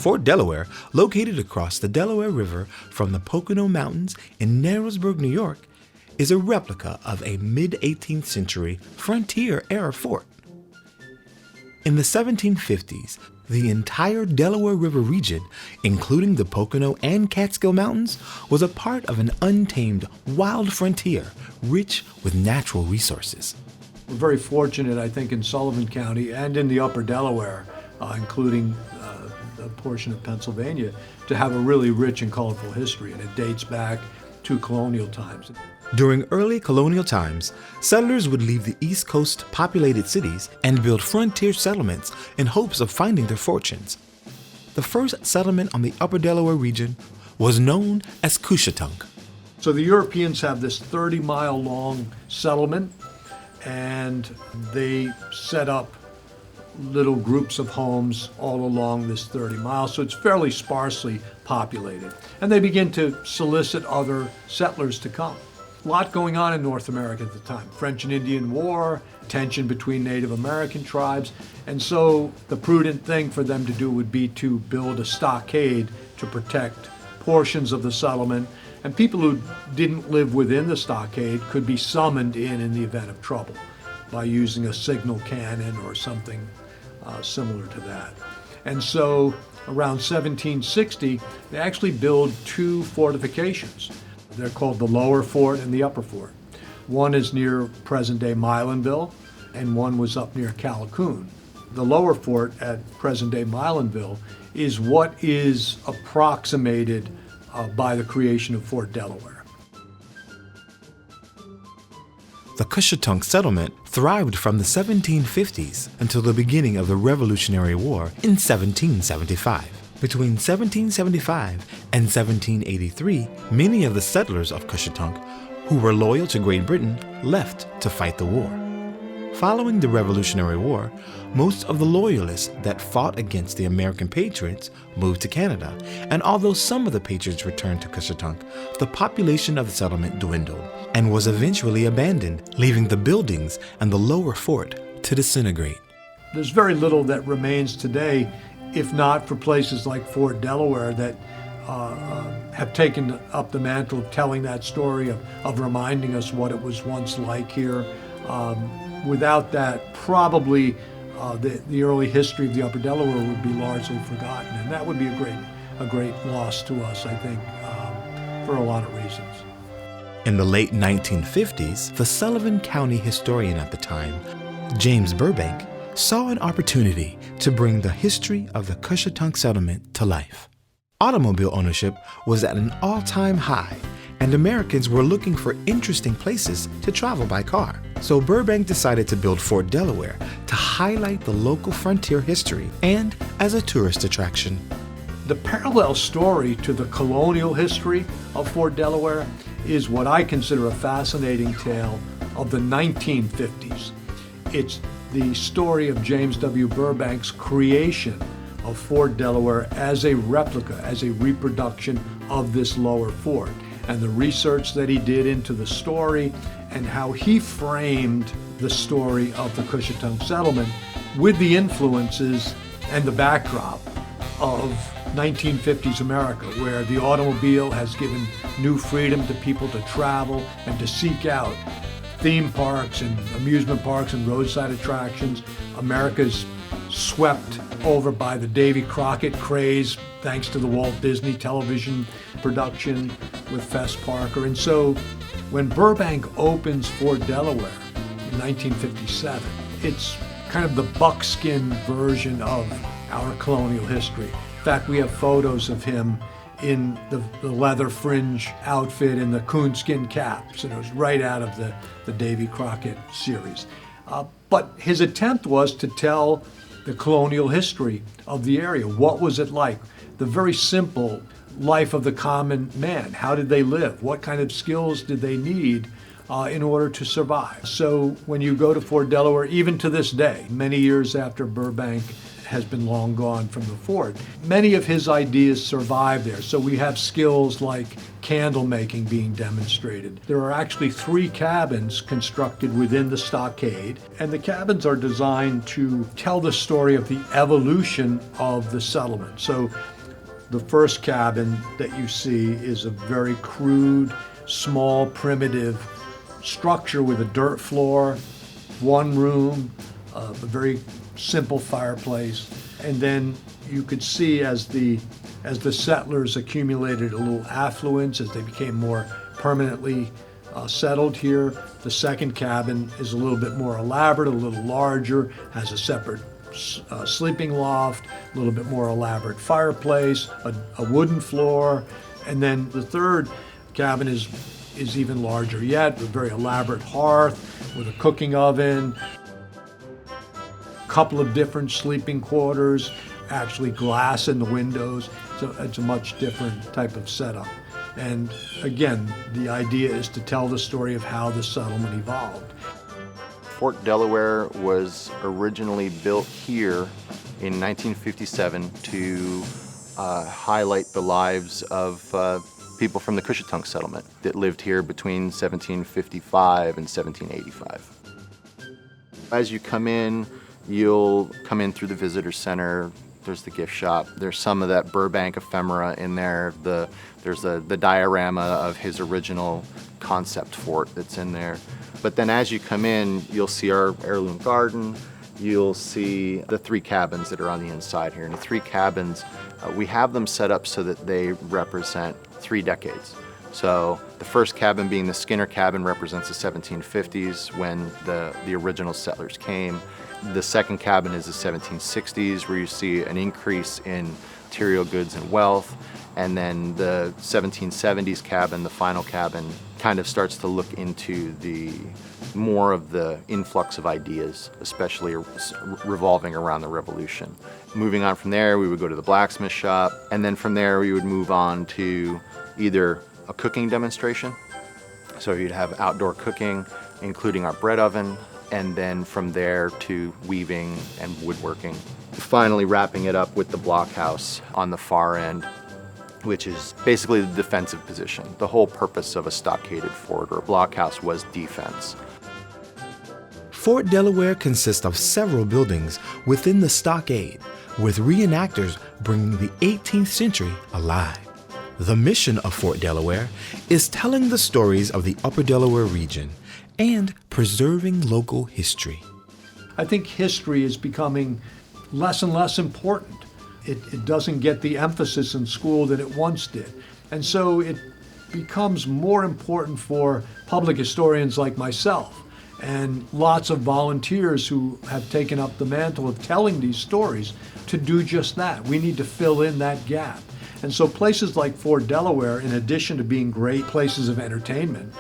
Fort Delaware, located across the Delaware River from the Pocono Mountains in Narrowsburg, New York, is a replica of a mid-18th century frontier-era fort. In the 1750s, the entire Delaware River region, including the Pocono and Catskill Mountains, was a part of an untamed, wild frontier rich with natural resources. We're very fortunate, I think, in Sullivan County and in the Upper Delaware, including a portion of Pennsylvania, to have a really rich and colorful history, and it dates back to colonial times. During early colonial times, settlers would leave the East Coast populated cities and build frontier settlements in hopes of finding their fortunes. The first settlement on the Upper Delaware region was known as Cushetunk. So the Europeans have this 30-mile long settlement, and they set up little groups of homes all along this 30 miles, so it's fairly sparsely populated. And they begin to solicit other settlers to come. A lot going on in North America at the time. French and Indian War, tension between Native American tribes, and so the prudent thing for them to do would be to build a stockade to protect portions of the settlement, and people who didn't live within the stockade could be summoned in the event of trouble by using a signal cannon or something similar to that. And so around 1760, they actually build two fortifications. They're called the Lower Fort and the Upper Fort. One is near present-day Milanville, and one was up near Callicoon. The Lower Fort at present-day Milanville is what is approximated by the creation of Fort Delaware. The Cushetunk Settlement thrived from the 1750s until the beginning of the Revolutionary War in 1775. Between 1775 and 1783, many of the settlers of Cushetunk who were loyal to Great Britain left to fight the war. Following the Revolutionary War, most of the loyalists that fought against the American Patriots moved to Canada, and although some of the Patriots returned to Cushetunk, the population of the settlement dwindled and was eventually abandoned, leaving the buildings and the lower fort to disintegrate. There's very little that remains today, if not for places like Fort Delaware that have taken up the mantle of telling that story, of reminding us what it was once like here. Without that, probably the early history of the Upper Delaware would be largely forgotten, and that would be a great loss to us, I think, for a lot of reasons. In the late 1950s, the Sullivan County historian at the time, James Burbank, saw an opportunity to bring the history of the Cushetunk Settlement to life. Automobile ownership was at an all-time high, and Americans were looking for interesting places to travel by car. So Burbank decided to build Fort Delaware to highlight the local frontier history and as a tourist attraction. The parallel story to the colonial history of Fort Delaware is what I consider a fascinating tale of the 1950s. It's the story of James W. Burbank's creation of Fort Delaware as a replica, as a reproduction of this lower fort, and the research that he did into the story and how he framed the story of the Cushetunk Settlement with the influences and the backdrop of 1950s America, where the automobile has given new freedom to people to travel and to seek out theme parks and amusement parks and roadside attractions. America's swept over by the Davy Crockett craze, thanks to the Walt Disney television production with Fess Parker. And so when Burbank opens Fort Delaware in 1957, it's kind of the buckskin version of our colonial history. In fact, we have photos of him in the leather fringe outfit and the coonskin caps, and it was right out of the Davy Crockett series. But his attempt was to tell the colonial history of the area. What was it like? The very simple life of the common man. How did they live? What kind of skills did they need in order to survive? So when you go to Fort Delaware, even to this day, many years after Burbank has been long gone from the fort, many of his ideas survive there. So we have skills like candle making being demonstrated. There are actually 3 cabins constructed within the stockade, and the cabins are designed to tell the story of the evolution of the settlement. So The first cabin that you see is a very crude, small, primitive structure with a dirt floor, one room, a very simple fireplace. And then you could see as the settlers accumulated a little affluence, as they became more permanently settled here, the second cabin is a little bit more elaborate, a little larger, has a separate sleeping loft, a little bit more elaborate fireplace, a wooden floor. And then the third cabin is even larger yet, with a very elaborate hearth, with a cooking oven, a couple of different sleeping quarters, actually glass in the windows. So it's a much different type of setup. And again, the idea is to tell the story of how the settlement evolved. Fort Delaware was originally built here in 1957 to highlight the lives of people from the Cushetunk Settlement that lived here between 1755 and 1785. As you come in, you'll come in through the visitor center. There's the gift shop. There's some of that Burbank ephemera in there. There's the diorama of his original concept fort that's in there. But then as you come in, you'll see our heirloom garden. You'll see the three cabins that are on the inside here. And the three cabins, we have them set up so that they represent 3 decades. So the first cabin, being the Skinner cabin, represents the 1750s when the original settlers came. The second cabin is the 1760s, where you see an increase in material goods and wealth. And then the 1770s cabin, the final cabin, kind of starts to look into more of the influx of ideas, especially revolving around the Revolution. Moving on from there, we would go to the blacksmith shop, and then from there we would move on to either a cooking demonstration. So you'd have outdoor cooking, including our bread oven, and then from there to weaving and woodworking. Finally wrapping it up with the blockhouse on the far end, which is basically the defensive position. The whole purpose of a stockaded fort or a blockhouse was defense. Fort Delaware consists of several buildings within the stockade, with reenactors bringing the 18th century alive. The mission of Fort Delaware is telling the stories of the Upper Delaware region and preserving local history. I think history is becoming less and less important. It doesn't get the emphasis in school that it once did. And so it becomes more important for public historians like myself and lots of volunteers who have taken up the mantle of telling these stories to do just that. We need to fill in that gap. And so places like Fort Delaware, in addition to being great places of entertainment,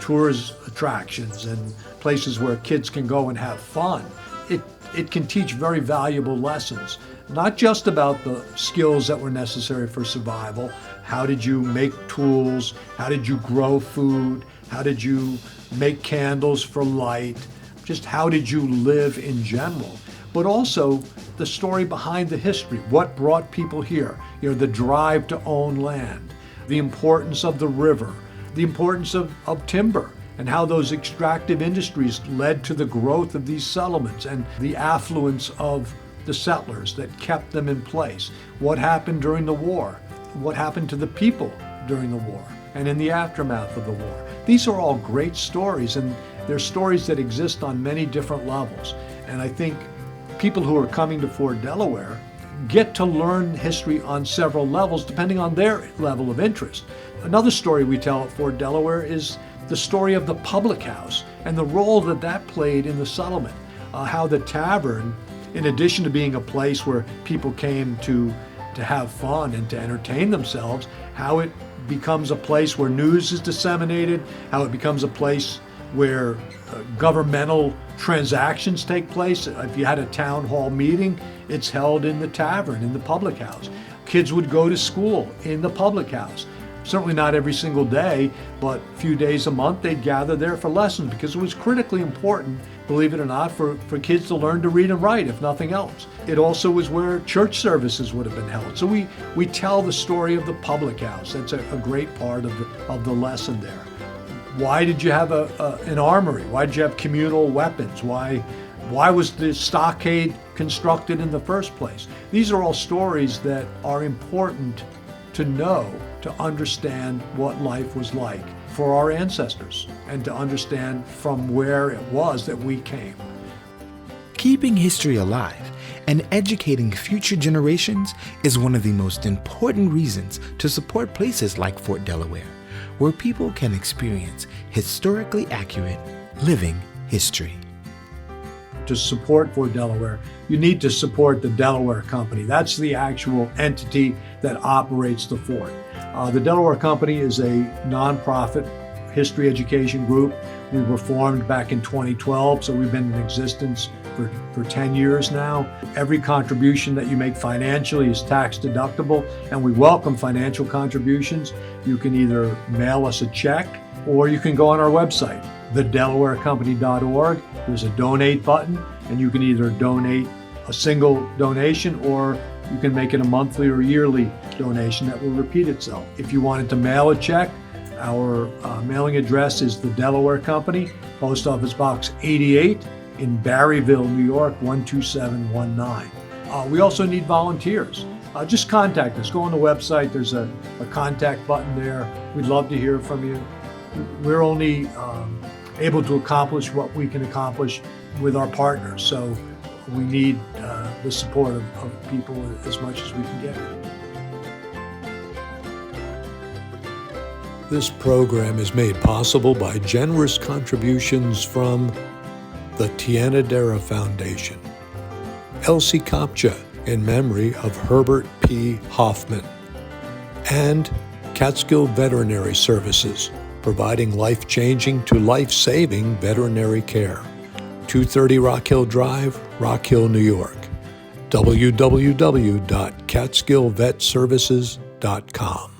tourist attractions and places where kids can go and have fun, it can teach very valuable lessons, not just about the skills that were necessary for survival. How did you make tools? How did you grow food? How did you make candles for light? Just how did you live in general? But also the story behind the history. What brought people here? The drive to own land, the importance of the river, the importance of timber, and how those extractive industries led to the growth of these settlements and the affluence of the settlers that kept them in place. What happened during the war? What happened to the people during the war and in the aftermath of the war? These are all great stories, and they're stories that exist on many different levels. And I think people who are coming to Fort Delaware get to learn history on several levels depending on their level of interest. Another story we tell at Fort Delaware is the story of the public house and the role that played in the settlement. How the tavern, in addition to being a place where people came to have fun and to entertain themselves, how it becomes a place where news is disseminated, how it becomes a place where governmental transactions take place. If you had a town hall meeting, it's held in the tavern, in the public house. Kids would go to school in the public house. Certainly not every single day, but a few days a month they'd gather there for lessons, because it was critically important, believe it or not, for kids to learn to read and write, if nothing else. It also was where church services would have been held. So we tell the story of the public house. That's a great part of the lesson there. Why did you have an armory? Why did you have communal weapons? Why Why was the stockade constructed in the first place? These are all stories that are important to know, to understand what life was like for our ancestors and to understand from where it was that we came. Keeping history alive and educating future generations is one of the most important reasons to support places like Fort Delaware, where people can experience historically accurate, living history. To support Fort Delaware, you need to support the Delaware Company. That's the actual entity that operates the fort. The Delaware Company is a nonprofit history education group. We were formed back in 2012, so we've been in existence for 10 years now. Every contribution that you make financially is tax deductible, and we welcome financial contributions. You can either mail us a check or you can go on our website, thedelawarecompany.org. There's a donate button, and you can either donate a single donation or you can make it a monthly or yearly donation that will repeat itself. If you wanted to mail a check, our mailing address is the Delaware Company, Post Office Box 88 in Barryville, New York, 12719. We also need volunteers. Just contact us. Go on the website. There's a contact button there. We'd love to hear from you. We're only able to accomplish what we can accomplish with our partners. So we need the support of people as much as we can get. This program is made possible by generous contributions from the Tianadera Foundation, Elsie Kopcha in memory of Herbert P. Hoffman, and Catskill Veterinary Services, providing life-changing to life-saving veterinary care. 230 Rock Hill Drive, Rock Hill, New York. www.catskillvetservices.com.